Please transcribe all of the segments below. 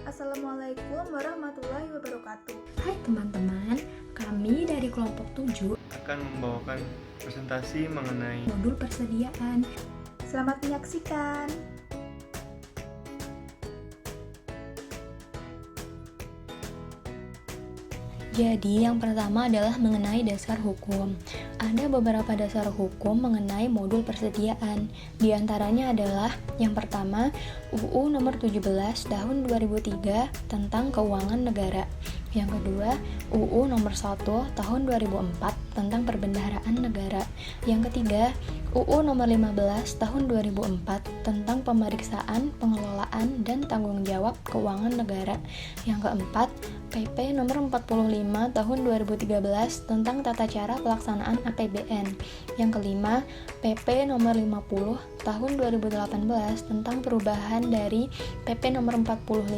Assalamualaikum warahmatullahi wabarakatuh. Hai teman-teman, kami dari kelompok 7 akan membawakan presentasi mengenai modul persediaan. Selamat menyaksikan. Jadi yang pertama adalah mengenai dasar hukum. Ada beberapa dasar hukum mengenai modul persediaan. Di antaranya adalah yang pertama UU nomor 17 tahun 2003 tentang keuangan negara. Yang kedua, UU nomor 1 tahun 2004 tentang perbendaharaan negara. Yang ketiga, UU nomor 15 tahun 2004 tentang pemeriksaan, pengelolaan, dan tanggung jawab keuangan negara. Yang keempat, PP nomor 45 tahun 2013 tentang tata cara pelaksanaan APBN. Yang kelima, PP nomor 50 tahun 2018 tentang perubahan dari PP nomor 45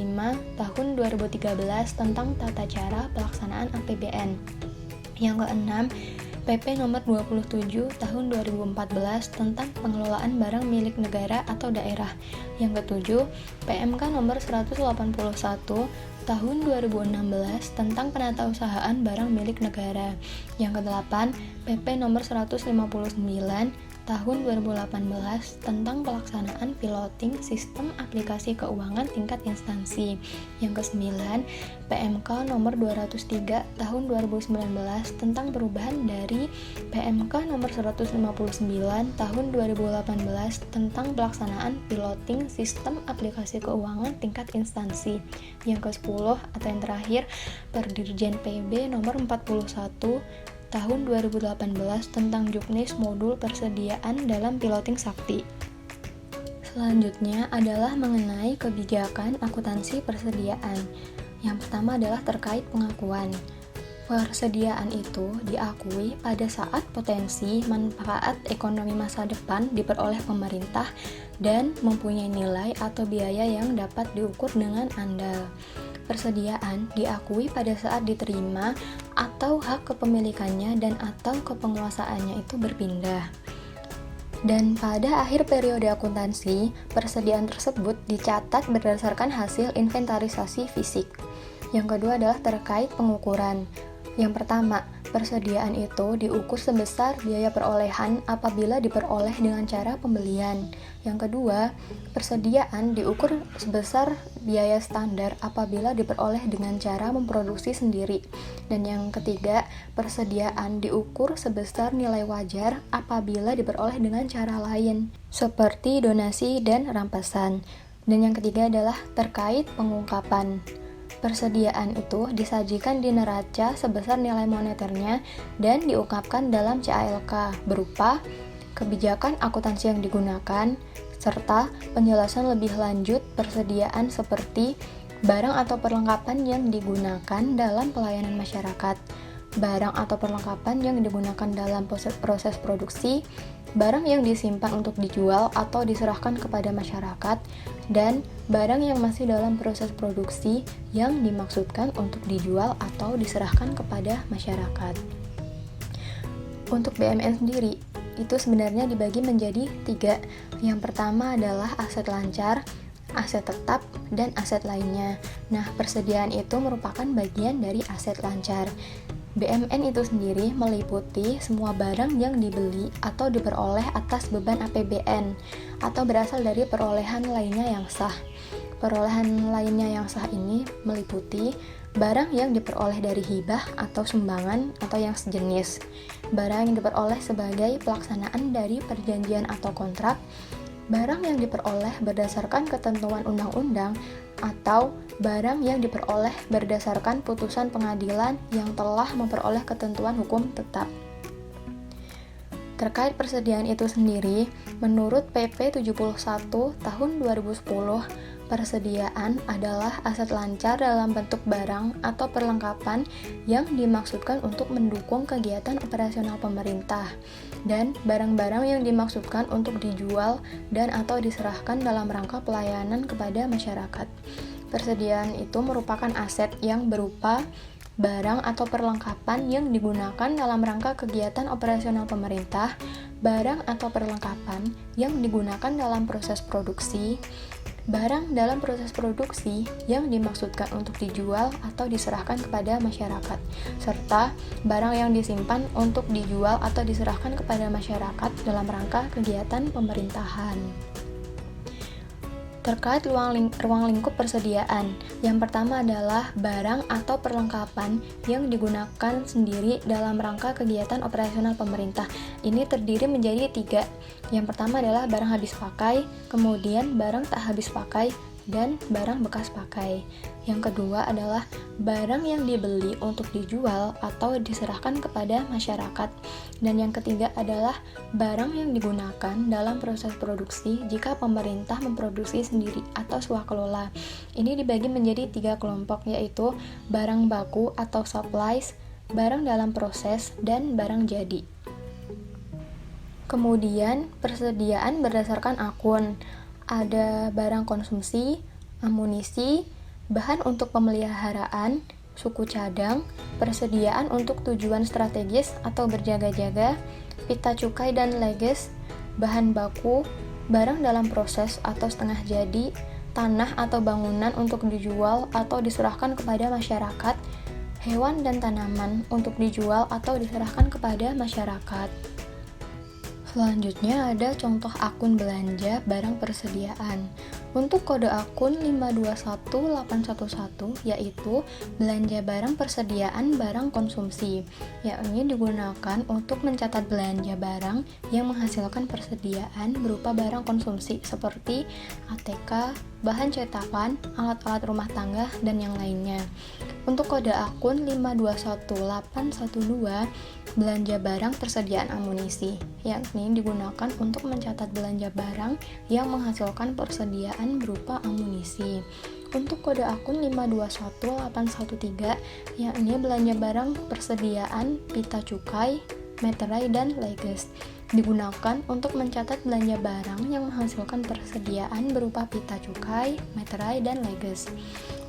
tahun 2013 tentang tata cara pelaksanaan APBN. Yang keenam, PP nomor 27 tahun 2014 tentang pengelolaan barang milik negara atau daerah. Yang ketujuh, PMK nomor 181 tahun 2016 tentang penatausahaan barang milik negara. Yang kedelapan, PP nomor 159 tahun 2018 tentang pelaksanaan piloting sistem aplikasi keuangan tingkat instansi. Yang kesembilan, PMK nomor 203 tahun 2019 tentang perubahan dari PMK nomor 159 tahun 2018 tentang pelaksanaan piloting sistem aplikasi keuangan tingkat instansi. Yang ke-10 atau yang terakhir, Perdirjen PB nomor 41 tahun 2018 tentang juknis modul persediaan dalam piloting sakti. Selanjutnya adalah mengenai kebijakan akuntansi persediaan. Yang pertama adalah terkait pengakuan. Persediaan itu diakui pada saat potensi manfaat ekonomi masa depan diperoleh pemerintah dan mempunyai nilai atau biaya yang dapat diukur dengan andal. Persediaan diakui pada saat diterima atau hak kepemilikannya dan atau kepenguasaannya itu berpindah. Dan pada akhir periode akuntansi, persediaan tersebut dicatat berdasarkan hasil inventarisasi fisik. Yang kedua adalah terkait pengukuran. Yang pertama, persediaan itu diukur sebesar biaya perolehan apabila diperoleh dengan cara pembelian. Yang kedua, persediaan diukur sebesar biaya standar apabila diperoleh dengan cara memproduksi sendiri. Dan yang ketiga, persediaan diukur sebesar nilai wajar apabila diperoleh dengan cara lain, seperti donasi dan rampasan. Dan yang ketiga adalah terkait pengungkapan. Persediaan itu disajikan di neraca sebesar nilai moneternya dan diungkapkan dalam CALK berupa kebijakan akuntansi yang digunakan, serta penjelasan lebih lanjut persediaan seperti barang atau perlengkapan yang digunakan dalam pelayanan masyarakat, barang atau perlengkapan yang digunakan dalam proses produksi, barang yang disimpan untuk dijual atau diserahkan kepada masyarakat, dan barang yang masih dalam proses produksi yang dimaksudkan untuk dijual atau diserahkan kepada masyarakat. Untuk BMN sendiri, itu sebenarnya dibagi menjadi 3. Yang pertama adalah aset lancar, aset tetap, dan aset lainnya. Nah, persediaan itu merupakan bagian dari aset lancar. BMN itu sendiri meliputi semua barang yang dibeli atau diperoleh atas beban APBN atau berasal dari perolehan lainnya yang sah. Perolehan lainnya yang sah ini meliputi barang yang diperoleh dari hibah atau sumbangan atau yang sejenis, barang yang diperoleh sebagai pelaksanaan dari perjanjian atau kontrak, barang yang diperoleh berdasarkan ketentuan undang-undang, atau barang yang diperoleh berdasarkan putusan pengadilan yang telah memperoleh ketentuan hukum tetap. Terkait persediaan itu sendiri, menurut PP 71 tahun 2010, persediaan adalah aset lancar dalam bentuk barang atau perlengkapan yang dimaksudkan untuk mendukung kegiatan operasional pemerintah, dan barang-barang yang dimaksudkan untuk dijual dan atau diserahkan dalam rangka pelayanan kepada masyarakat. Persediaan itu merupakan aset yang berupa barang atau perlengkapan yang digunakan dalam rangka kegiatan operasional pemerintah, barang atau perlengkapan yang digunakan dalam proses produksi, Barang dalam proses produksi yang dimaksudkan untuk dijual atau diserahkan kepada masyarakat, serta barang yang disimpan untuk dijual atau diserahkan kepada masyarakat dalam rangka kegiatan pemerintahan. Terkait ruang lingkup persediaan, yang pertama adalah barang atau perlengkapan yang digunakan sendiri dalam rangka kegiatan operasional pemerintah. Ini terdiri menjadi 3. Yang pertama adalah barang habis pakai, kemudian barang tak habis pakai, dan barang bekas pakai. Yang kedua adalah barang yang dibeli untuk dijual atau diserahkan kepada masyarakat. Dan yang ketiga adalah barang yang digunakan dalam proses produksi jika pemerintah memproduksi sendiri atau swakelola. Ini dibagi menjadi 3 kelompok, yaitu barang baku atau supplies, barang dalam proses, dan barang jadi. Kemudian persediaan berdasarkan akun. Ada barang konsumsi, amunisi, bahan untuk pemeliharaan, suku cadang, persediaan untuk tujuan strategis atau berjaga-jaga, pita cukai dan leges, bahan baku, barang dalam proses atau setengah jadi, tanah atau bangunan untuk dijual atau diserahkan kepada masyarakat, hewan dan tanaman untuk dijual atau diserahkan kepada masyarakat. Selanjutnya ada contoh akun belanja barang persediaan. Untuk kode akun 521811 yaitu belanja barang persediaan barang konsumsi, yakni digunakan untuk mencatat belanja barang yang menghasilkan persediaan berupa barang konsumsi seperti ATK, bahan cetakan, alat-alat rumah tangga, dan yang lainnya. Untuk kode akun 521812 belanja barang persediaan amunisi, yakni digunakan untuk mencatat belanja barang yang menghasilkan persediaan berupa amunisi. Untuk kode akun 521813, yakni belanja barang persediaan pita cukai, meterai, dan leges, digunakan untuk mencatat belanja barang yang menghasilkan persediaan berupa pita cukai, meterai, dan leges.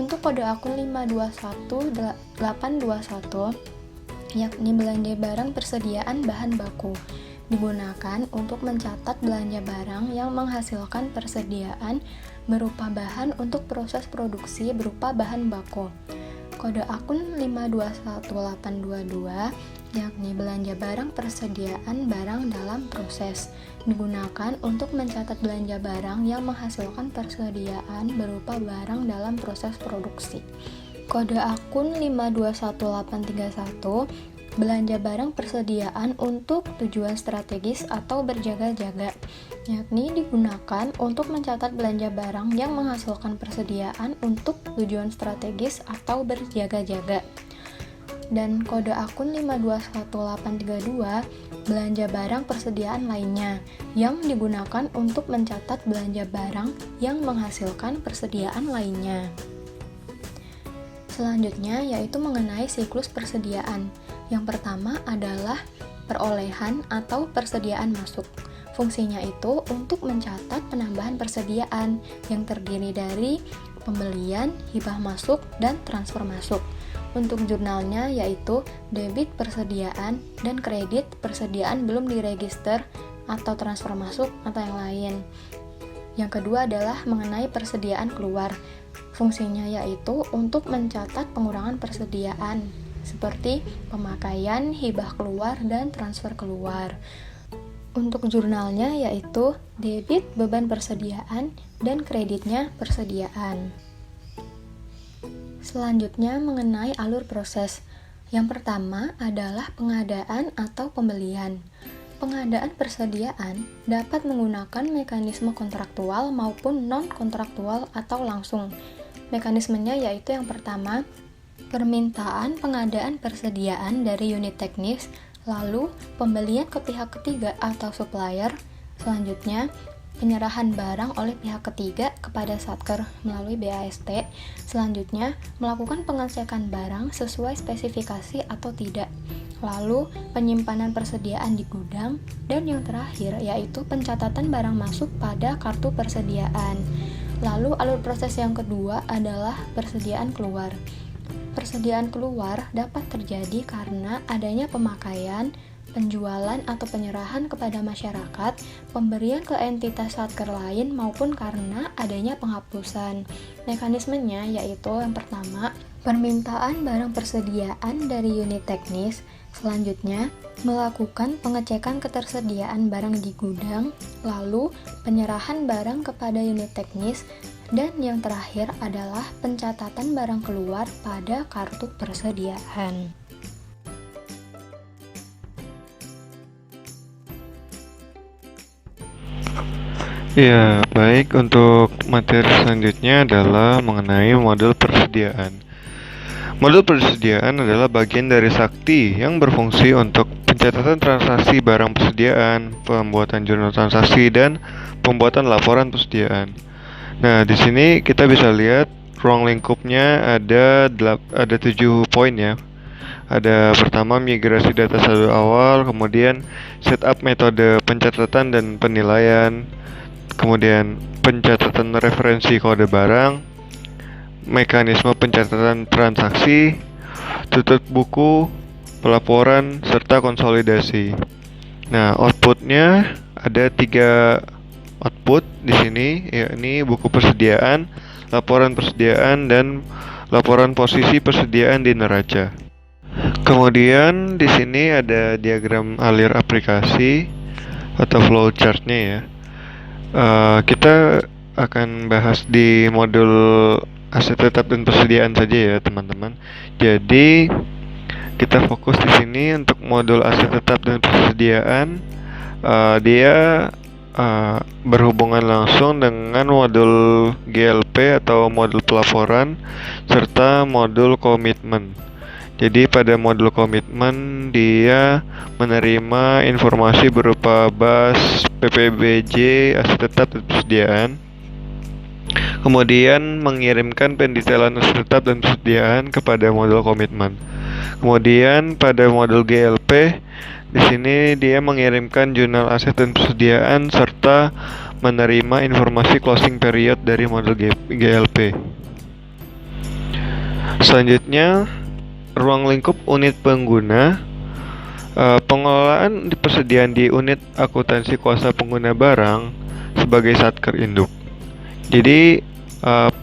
Untuk kode akun 521821, yakni belanja barang persediaan bahan baku, digunakan untuk mencatat belanja barang yang menghasilkan persediaan berupa bahan untuk proses produksi berupa bahan baku. Kode akun 521822, yakni belanja barang persediaan barang dalam proses, digunakan untuk mencatat belanja barang yang menghasilkan persediaan berupa barang dalam proses produksi. Kode akun 521831, belanja barang persediaan untuk tujuan strategis atau berjaga-jaga, yakni digunakan untuk mencatat belanja barang yang menghasilkan persediaan untuk tujuan strategis atau berjaga-jaga. Dan kode akun 521832, belanja barang persediaan lainnya, yang digunakan untuk mencatat belanja barang yang menghasilkan persediaan lainnya. Selanjutnya yaitu mengenai siklus persediaan. Yang pertama adalah perolehan atau persediaan masuk. Fungsinya itu untuk mencatat penambahan persediaan yang terdiri dari pembelian, hibah masuk, dan transfer masuk. Untuk jurnalnya yaitu debit persediaan dan kredit persediaan belum diregister atau transfer masuk atau yang lain. Yang kedua adalah mengenai persediaan keluar. Fungsinya yaitu untuk mencatat pengurangan persediaan seperti pemakaian, hibah keluar, dan transfer keluar. Untuk jurnalnya yaitu debit beban persediaan dan kreditnya persediaan. Selanjutnya mengenai alur proses. Yang pertama adalah pengadaan atau pembelian. Pengadaan persediaan dapat menggunakan mekanisme kontraktual maupun non-kontraktual atau langsung. Mekanismenya yaitu yang pertama, permintaan pengadaan persediaan dari unit teknis, lalu pembelian ke pihak ketiga atau supplier, selanjutnya penyerahan barang oleh pihak ketiga kepada Satker melalui BAST, selanjutnya melakukan pengecekan barang sesuai spesifikasi atau tidak, lalu penyimpanan persediaan di gudang, dan yang terakhir yaitu pencatatan barang masuk pada kartu persediaan. Lalu alur proses yang kedua adalah persediaan keluar. Persediaan keluar dapat terjadi karena adanya pemakaian, penjualan atau penyerahan kepada masyarakat, pemberian ke entitas satker lain maupun karena adanya penghapusan. Mekanismenya yaitu yang pertama, permintaan barang persediaan dari unit teknis, selanjutnya melakukan pengecekan ketersediaan barang di gudang, lalu penyerahan barang kepada unit teknis, dan yang terakhir adalah pencatatan barang keluar pada kartu persediaan. Ya, baik, untuk materi selanjutnya adalah mengenai modul persediaan. Modul persediaan adalah bagian dari sakti yang berfungsi untuk pencatatan transaksi barang persediaan, pembuatan jurnal transaksi, dan pembuatan laporan persediaan. Nah, di sini kita bisa lihat ruang lingkupnya ada 7 poin ya. Ada pertama migrasi data saldo awal, kemudian setup metode pencatatan dan penilaian, kemudian pencatatan referensi kode barang, mekanisme pencatatan transaksi, tutup buku, pelaporan, serta konsolidasi. Nah, outputnya ada 3 output di sini, yakni buku persediaan, laporan persediaan, dan laporan posisi persediaan di neraca. Kemudian di sini ada diagram alir aplikasi atau flowchart-nya ya. Kita akan bahas di modul aset tetap dan persediaan saja ya teman-teman. Jadi kita fokus di sini untuk modul aset tetap dan persediaan. Dia berhubungan langsung dengan modul GLP atau modul pelaporan serta modul komitmen. Jadi pada modul komitmen dia menerima informasi berupa BAS, PPBJ, aset tetap dan persediaan. Kemudian mengirimkan pendetailan aset tetap dan persediaan kepada modul komitmen. Kemudian pada modul GLP di sini dia mengirimkan jurnal aset dan persediaan serta menerima informasi closing period dari modul GLP. Selanjutnya ruang lingkup unit pengguna. Pengelolaan persediaan di unit akuntansi kuasa pengguna barang sebagai satker induk. Jadi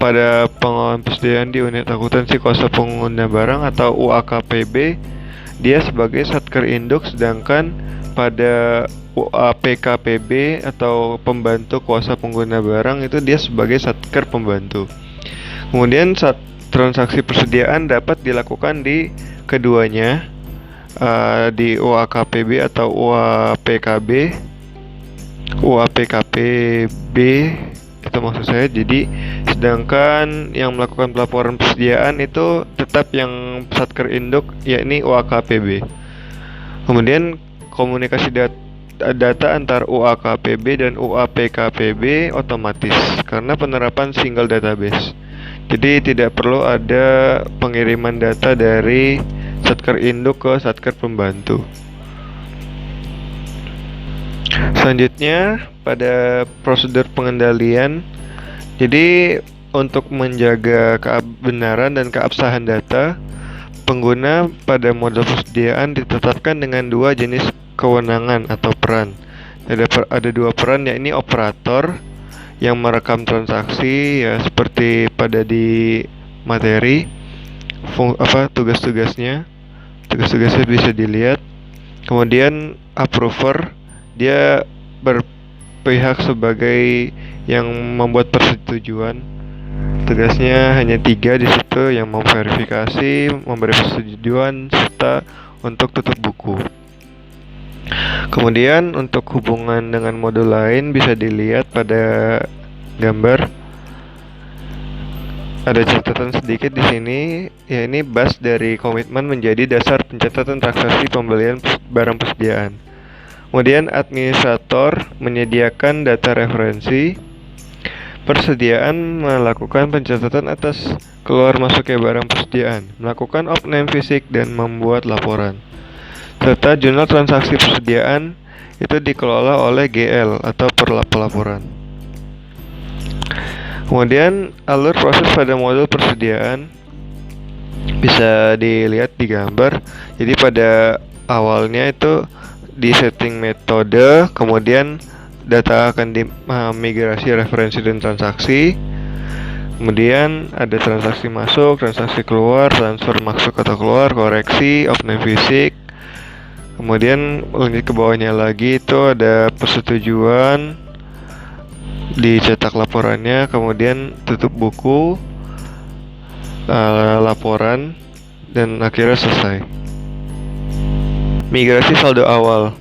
pada pengelolaan persediaan di unit akuntansi kuasa pengguna barang atau UAKPB dia sebagai satker induk, sedangkan pada UAPKPB atau pembantu kuasa pengguna barang itu dia sebagai satker pembantu. Kemudian transaksi persediaan dapat dilakukan di keduanya, di UAKPB atau UAPKPB itu maksud saya. Jadi sedangkan yang melakukan pelaporan persediaan itu tetap yang satker induk yakni UAKPB. Kemudian komunikasi data antar UAKPB dan UAPKPB otomatis karena penerapan single database. Jadi tidak perlu ada pengiriman data dari satker induk ke satker pembantu. Selanjutnya pada prosedur pengendalian. Jadi untuk menjaga kebenaran dan keabsahan data, pengguna pada modul persediaan ditetapkan dengan 2 jenis kewenangan atau peran. Ada 2 peran, yakni operator yang merekam transaksi ya seperti pada di materi tugas-tugasnya bisa dilihat. Kemudian approver, dia berpihak sebagai yang membuat persetujuan. Tugasnya hanya 3 di situ, yang memverifikasi, memberi persetujuan, serta untuk tutup buku. Kemudian untuk hubungan dengan modul lain bisa dilihat pada gambar. Ada catatan sedikit di sini, ya ini BAS dari komitmen menjadi dasar pencatatan transaksi pembelian barang persediaan. Kemudian administrator menyediakan data referensi. Persediaan melakukan pencatatan atas keluar masuknya barang persediaan, melakukan opname fisik dan membuat laporan. Serta jurnal transaksi persediaan itu dikelola oleh GL atau pelaporan. Kemudian alur proses pada modul persediaan bisa dilihat di gambar. Jadi pada awalnya itu di setting metode, kemudian data akan dimigrasi referensi dan transaksi. Kemudian ada transaksi masuk, transaksi keluar, transfer masuk atau keluar, koreksi, off-name fisik. Kemudian lanjut ke bawahnya lagi itu ada persetujuan, dicetak laporannya, kemudian tutup buku, laporan, dan akhirnya selesai. Migrasi saldo awal.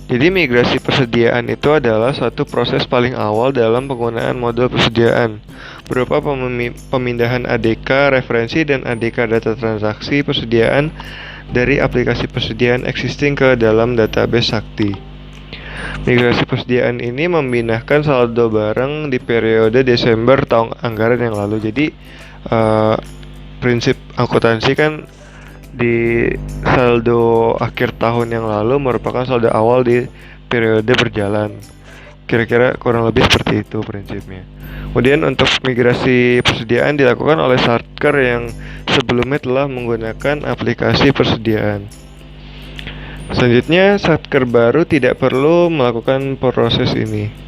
Jadi migrasi persediaan itu adalah suatu proses paling awal dalam penggunaan modul persediaan, berupa pemindahan ADK referensi dan ADK data transaksi persediaan dari aplikasi persediaan existing ke dalam database Sakti. Migrasi persediaan ini memindahkan saldo barang di periode Desember tahun anggaran yang lalu. Jadi prinsip akuntansi kan di saldo akhir tahun yang lalu merupakan saldo awal di periode berjalan. Kira-kira kurang lebih seperti itu prinsipnya. Kemudian untuk migrasi persediaan dilakukan oleh Satker yang sebelumnya telah menggunakan aplikasi persediaan. Selanjutnya, Satker baru tidak perlu melakukan proses ini.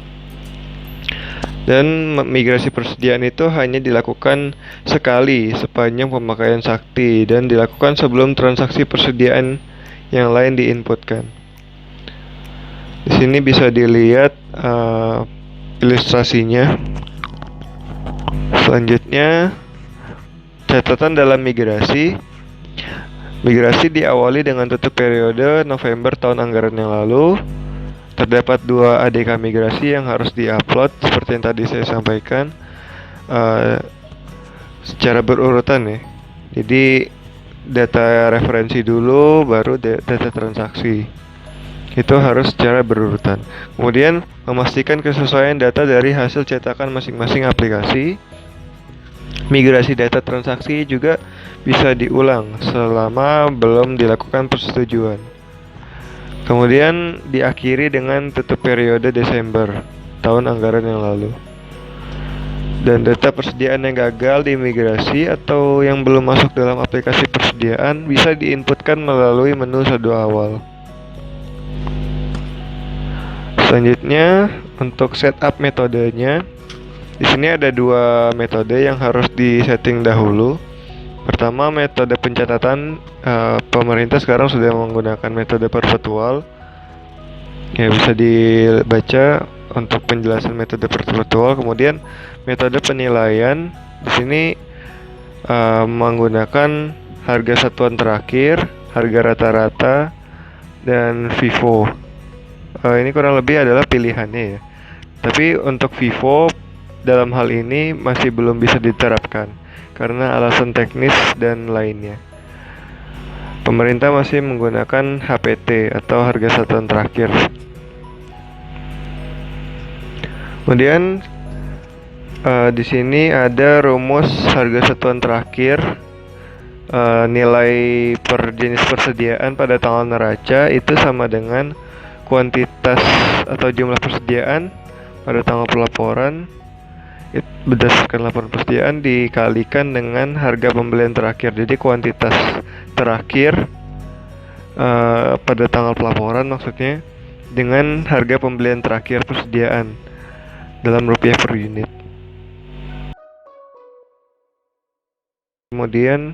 Dan migrasi persediaan itu hanya dilakukan sekali sepanjang pemakaian Sakti dan dilakukan sebelum transaksi persediaan yang lain diinputkan. Di sini bisa dilihat ilustrasinya. Selanjutnya, catatan dalam migrasi. Migrasi diawali dengan tutup periode November tahun anggaran yang lalu. Terdapat 2 ADK migrasi yang harus diupload seperti yang tadi saya sampaikan secara berurutan ya. Jadi data referensi dulu, baru data transaksi. Itu harus secara berurutan. Kemudian memastikan kesesuaian data dari hasil cetakan masing-masing aplikasi. Migrasi data transaksi juga bisa diulang selama belum dilakukan persetujuan. Kemudian diakhiri dengan tutup periode Desember tahun anggaran yang lalu. Dan data persediaan yang gagal diimigrasi atau yang belum masuk dalam aplikasi persediaan bisa diinputkan melalui menu saldo awal. Selanjutnya, untuk setup metodenya, di sini ada 2 metode yang harus disetting dahulu. Pertama, metode pencatatan. Pemerintah sekarang sudah menggunakan metode perpetual. Ya, bisa dibaca untuk penjelasan metode perpetual. Kemudian metode penilaian di sini menggunakan harga satuan terakhir, harga rata-rata, dan FIFO. Ini kurang lebih adalah pilihannya ya. Tapi untuk FIFO dalam hal ini masih belum bisa diterapkan karena alasan teknis dan lainnya. Pemerintah masih menggunakan HPT atau harga satuan terakhir. Kemudian di sini ada rumus harga satuan terakhir, nilai per jenis persediaan pada tanggal neraca itu sama dengan kuantitas atau jumlah persediaan pada tanggal pelaporan berdasarkan laporan persediaan dikalikan dengan harga pembelian terakhir. Jadi kuantitas terakhir pada tanggal pelaporan maksudnya dengan harga pembelian terakhir persediaan dalam rupiah per unit. Kemudian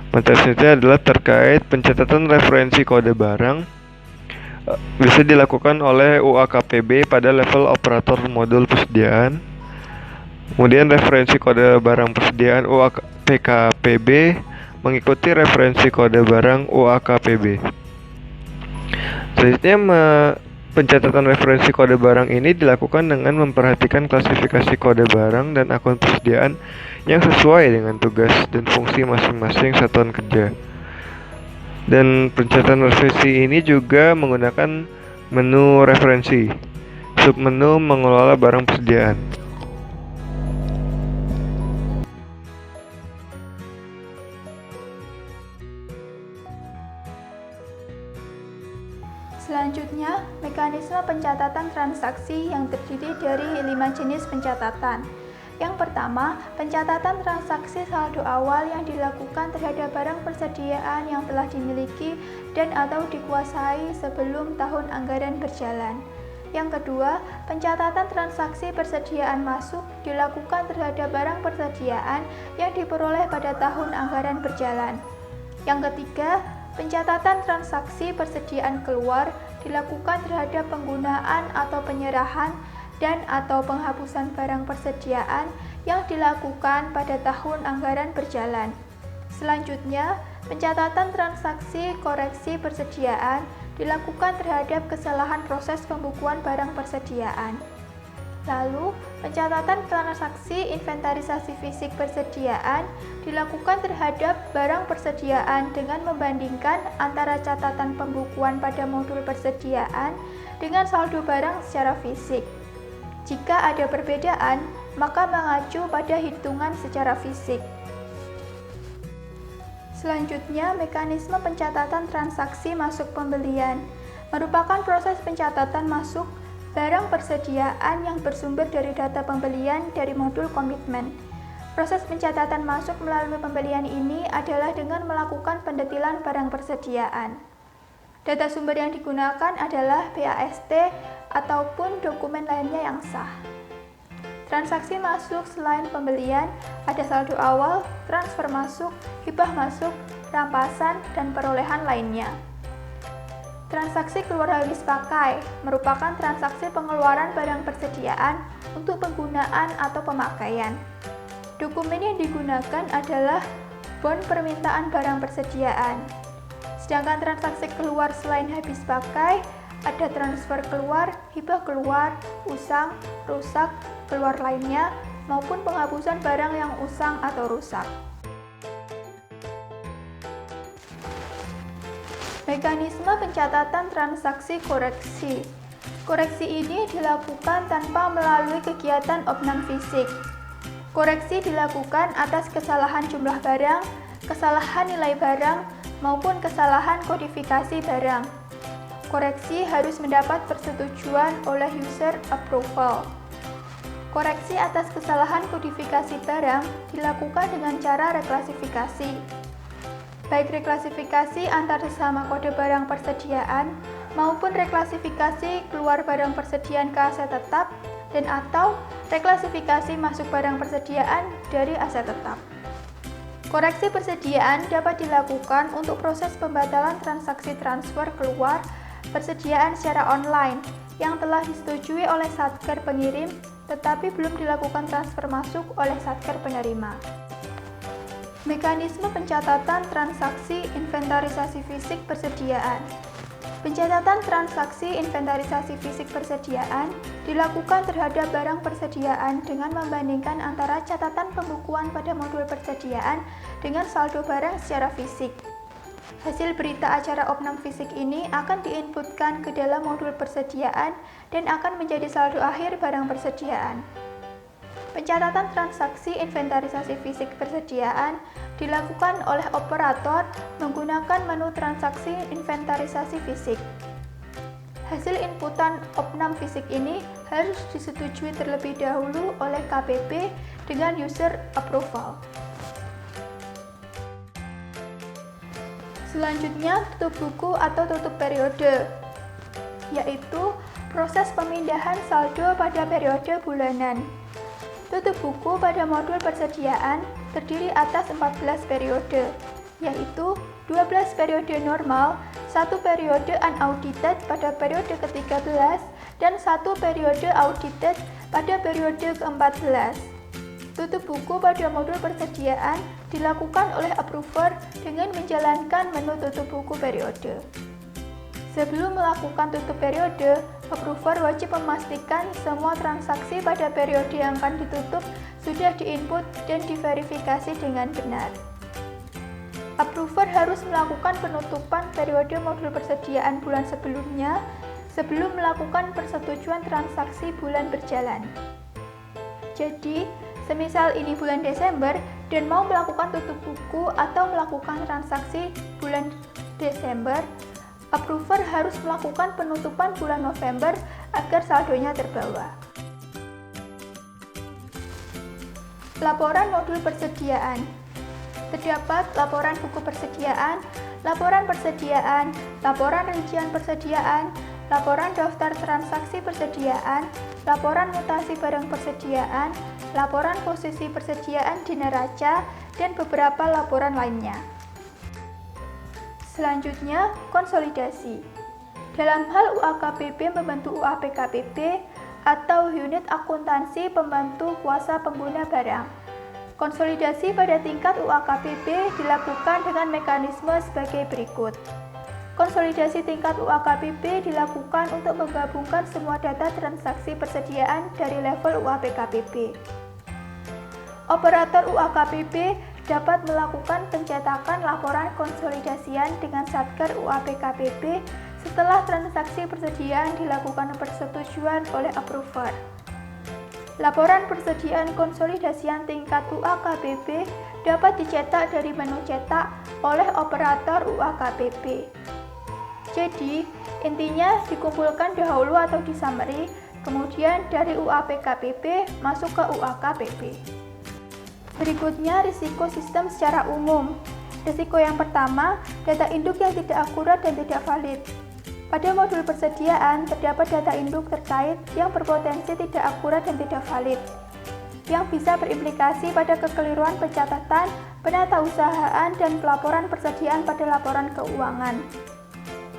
materi selanjutnya adalah terkait pencatatan referensi kode barang. Bisa dilakukan oleh UAKPB pada level operator modul persediaan. Kemudian referensi kode barang persediaan UAPKPB mengikuti referensi kode barang UAKPB. Selanjutnya, pencatatan referensi kode barang ini dilakukan dengan memperhatikan klasifikasi kode barang dan akun persediaan yang sesuai dengan tugas dan fungsi masing-masing satuan kerja. Dan pencatatan referensi ini juga menggunakan menu referensi, submenu mengelola barang persediaan. Selanjutnya, mekanisme pencatatan transaksi yang terdiri dari 5 jenis pencatatan. Yang pertama, pencatatan transaksi saldo awal yang dilakukan terhadap barang persediaan yang telah dimiliki dan atau dikuasai sebelum tahun anggaran berjalan. Yang kedua, pencatatan transaksi persediaan masuk dilakukan terhadap barang persediaan yang diperoleh pada tahun anggaran berjalan. Yang ketiga, pencatatan transaksi persediaan keluar dilakukan terhadap penggunaan atau penyerahan dan atau penghapusan barang persediaan yang dilakukan pada tahun anggaran berjalan. Selanjutnya, pencatatan transaksi koreksi persediaan dilakukan terhadap kesalahan proses pembukuan barang persediaan. Lalu, pencatatan transaksi inventarisasi fisik persediaan dilakukan terhadap barang persediaan dengan membandingkan antara catatan pembukuan pada modul persediaan dengan saldo barang secara fisik. Jika ada perbedaan, maka mengacu pada hitungan secara fisik. Selanjutnya, mekanisme pencatatan transaksi masuk pembelian merupakan proses pencatatan masuk barang persediaan yang bersumber dari data pembelian dari modul komitmen. Proses pencatatan masuk melalui pembelian ini adalah dengan melakukan pendetilan barang persediaan. Data sumber yang digunakan adalah BAST ataupun dokumen lainnya yang sah. Transaksi masuk selain pembelian ada saldo awal, transfer masuk, hibah masuk, rampasan, dan perolehan lainnya. Transaksi keluar habis pakai merupakan transaksi pengeluaran barang persediaan untuk penggunaan atau pemakaian. Dokumen yang digunakan adalah bon permintaan barang persediaan. Sedangkan transaksi keluar selain habis pakai ada transfer keluar, hibah keluar, usang, rusak, keluar lainnya, maupun penghapusan barang yang usang atau rusak. Mekanisme pencatatan transaksi koreksi. Koreksi ini dilakukan tanpa melalui kegiatan opnam fisik. Koreksi dilakukan atas kesalahan jumlah barang, kesalahan nilai barang, maupun kesalahan kodifikasi barang. Koreksi harus mendapat persetujuan oleh user approval. Koreksi atas kesalahan kodifikasi barang dilakukan dengan cara reklasifikasi. Baik reklasifikasi antar sesama kode barang persediaan maupun reklasifikasi keluar barang persediaan ke aset tetap dan atau reklasifikasi masuk barang persediaan dari aset tetap. Koreksi persediaan dapat dilakukan untuk proses pembatalan transaksi transfer keluar persediaan secara online yang telah disetujui oleh Satker pengirim tetapi belum dilakukan transfer masuk oleh Satker penerima. Mekanisme pencatatan transaksi inventarisasi fisik persediaan. Pencatatan transaksi inventarisasi fisik persediaan dilakukan terhadap barang persediaan dengan membandingkan antara catatan pembukuan pada modul persediaan dengan saldo barang secara fisik. Hasil berita acara opnam fisik ini akan diinputkan ke dalam modul persediaan dan akan menjadi saldo akhir barang persediaan. Pencatatan transaksi inventarisasi fisik persediaan dilakukan oleh operator menggunakan menu transaksi inventarisasi fisik. Hasil inputan opnam fisik ini harus disetujui terlebih dahulu oleh KPP dengan user approval. Selanjutnya, tutup buku atau tutup periode, yaitu proses pemindahan saldo pada periode bulanan. Tutup buku pada modul persediaan terdiri atas 14 periode, yaitu 12 periode normal, 1 periode unaudited pada periode ke-13, dan 1 periode audited pada periode ke-14. Tutup buku pada modul persediaan dilakukan oleh approver dengan menjalankan menu tutup buku periode. Sebelum melakukan tutup periode, approver wajib memastikan semua transaksi pada periode yang akan ditutup sudah diinput dan diverifikasi dengan benar. Approver harus melakukan penutupan periode modul persediaan bulan sebelumnya sebelum melakukan persetujuan transaksi bulan berjalan. Jadi, semisal ini bulan Desember dan mau melakukan tutup buku atau melakukan transaksi bulan Desember, approver harus melakukan penutupan bulan November agar saldonya terbawa. Laporan modul persediaan. Terdapat laporan buku persediaan, laporan persediaan, laporan rincian persediaan, laporan daftar transaksi persediaan, laporan mutasi barang persediaan, laporan posisi persediaan di neraca, dan beberapa laporan lainnya. Selanjutnya, konsolidasi. Dalam hal UAKBP membantu UAPKBP atau unit akuntansi pembantu kuasa pengguna barang. Konsolidasi pada tingkat UAKBP dilakukan dengan mekanisme sebagai berikut. Konsolidasi tingkat UAKBP dilakukan untuk menggabungkan semua data transaksi persediaan dari level UAPKBP. Operator UAKBP dapat melakukan pencetakan laporan konsolidasian dengan Satker UAPKBP setelah transaksi persediaan dilakukan persetujuan oleh approver. Laporan persediaan konsolidasian tingkat UAKBP dapat dicetak dari menu cetak oleh operator UAKBP. Jadi, intinya dikumpulkan dahulu atau di summary, kemudian dari UAPKBP masuk ke UAKBP. Berikutnya, risiko sistem secara umum. Risiko yang pertama, data induk yang tidak akurat dan tidak valid. Pada modul persediaan, terdapat data induk terkait yang berpotensi tidak akurat dan tidak valid, yang bisa berimplikasi pada kekeliruan pencatatan, penatausahaan, dan pelaporan persediaan pada laporan keuangan.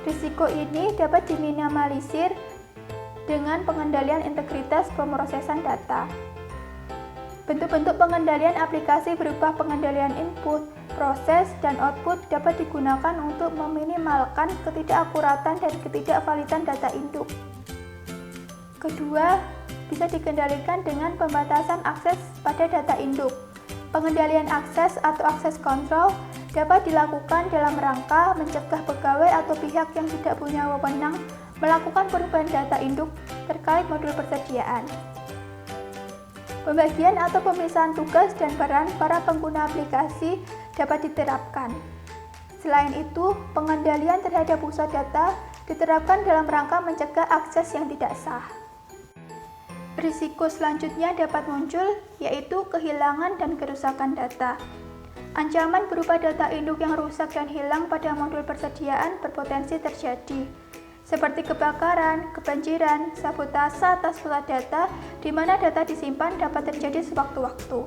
Risiko ini dapat diminimalisir dengan pengendalian integritas pemrosesan data. Bentuk-bentuk pengendalian aplikasi berupa pengendalian input, proses, dan output dapat digunakan untuk meminimalkan ketidakakuratan dan ketidakvalidan data induk. Kedua, bisa dikendalikan dengan pembatasan akses pada data induk. Pengendalian akses atau akses control dapat dilakukan dalam rangka mencegah pegawai atau pihak yang tidak punya wewenang melakukan perubahan data induk terkait modul persediaan. Pembagian atau pemisahan tugas dan peran para pengguna aplikasi dapat diterapkan. Selain itu, pengendalian terhadap pusat data diterapkan dalam rangka mencegah akses yang tidak sah. Risiko selanjutnya dapat muncul, yaitu kehilangan dan kerusakan data. Ancaman berupa data induk yang rusak dan hilang pada modul persediaan berpotensi terjadi, seperti kebakaran, kebanjiran, sabotase atas pusat data di mana data disimpan dapat terjadi sewaktu-waktu.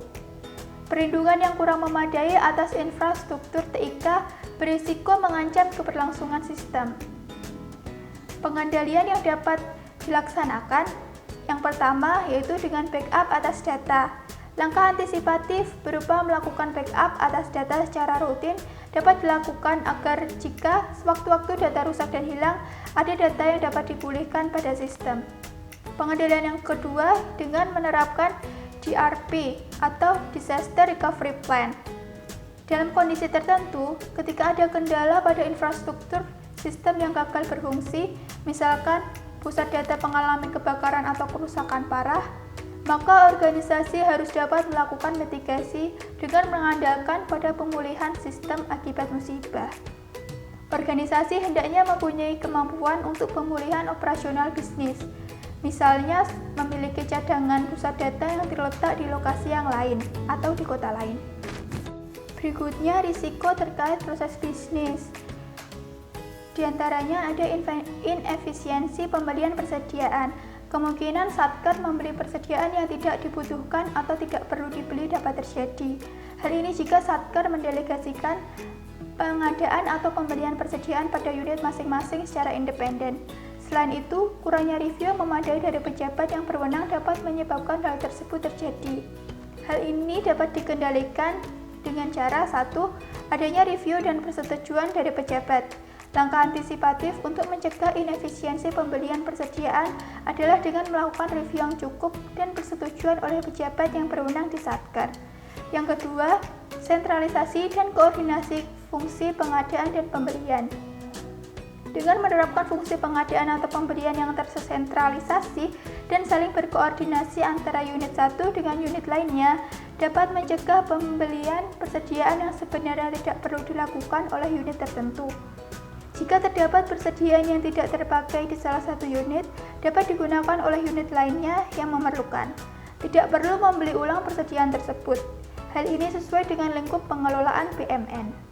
Perlindungan yang kurang memadai atas infrastruktur TIK berisiko mengancam keberlangsungan sistem. Pengendalian yang dapat dilaksanakan, yang pertama yaitu dengan backup atas data. Langkah antisipatif berupa melakukan backup atas data secara rutin dapat dilakukan agar jika sewaktu-waktu data rusak dan hilang, ada data yang dapat dipulihkan pada sistem. Pengendalian yang kedua dengan menerapkan DRP atau Disaster Recovery Plan. Dalam kondisi tertentu, ketika ada kendala pada infrastruktur sistem yang gagal berfungsi, misalkan pusat data mengalami kebakaran atau kerusakan parah, maka organisasi harus dapat melakukan mitigasi dengan mengandalkan pada pemulihan sistem akibat musibah. Organisasi hendaknya mempunyai kemampuan untuk pemulihan operasional bisnis, misalnya memiliki cadangan pusat data yang terletak di lokasi yang lain atau di kota lain. Berikutnya, risiko terkait proses bisnis. Di antaranya ada inefisiensi pembelian persediaan. Kemungkinan Satker membeli persediaan yang tidak dibutuhkan atau tidak perlu dibeli dapat terjadi. Hal ini jika Satker mendelegasikan pengadaan atau pembelian persediaan pada unit masing-masing secara independen. Selain itu, kurangnya review memadai dari pejabat yang berwenang dapat menyebabkan hal tersebut terjadi. Hal ini dapat dikendalikan dengan cara 1. Adanya review dan persetujuan dari pejabat. Langkah antisipatif untuk mencegah inefisiensi pembelian persediaan adalah dengan melakukan review yang cukup dan persetujuan oleh pejabat yang berwenang di Satker. Yang kedua, sentralisasi dan koordinasi fungsi pengadaan dan pembelian. Dengan menerapkan fungsi pengadaan atau pembelian yang tersentralisasi dan saling berkoordinasi antara unit satu dengan unit lainnya, dapat mencegah pembelian persediaan yang sebenarnya tidak perlu dilakukan oleh unit tertentu. Jika terdapat persediaan yang tidak terpakai di salah satu unit, dapat digunakan oleh unit lainnya yang memerlukan. Tidak perlu membeli ulang persediaan tersebut. Hal ini sesuai dengan lingkup pengelolaan BMN.